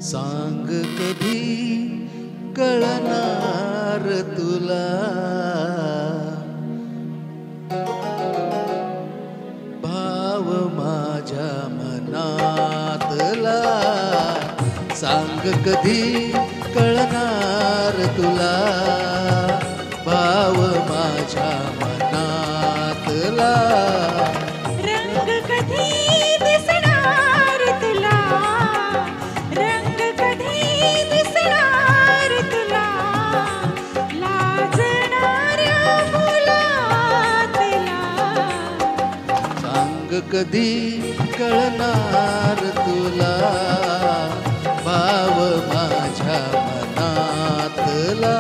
सांग कधी कळणार तुला भाव माझ्या मनातला सांग कधी कळणार तुला भाव माझ्या मनातला रंग कधी दिसणार तुला रंग कधी दिसणार तुला लाजणाऱ्या मुलातला सांग कधी कळणार तुला भाव माझ्या मनातला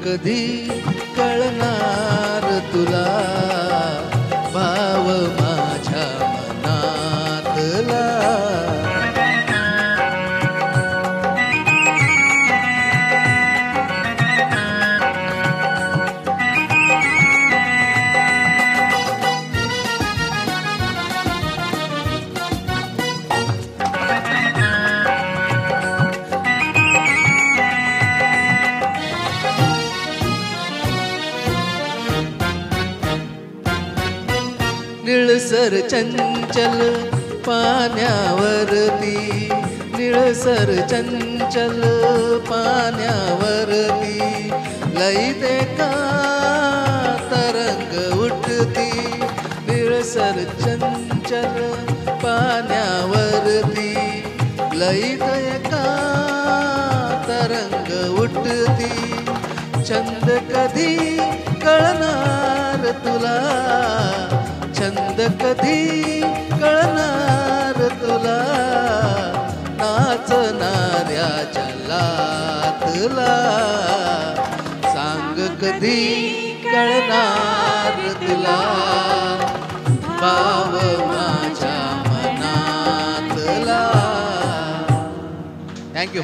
कधी कळणार तुला भाव माझ्या मनातला निळसर चंचल पाण्यावरती निळसर चंचल पाण्यावरती लईते का तरंग उठती निळसर चंचल पाण्यावरती लईते का तरंग उठती छंद कधी कळणार तुला छंद कधी कळणार तुला नाचणाऱ्या जलातला सांग कधी कळणार तुला भाव माझ्या मनातला. थँक्यू.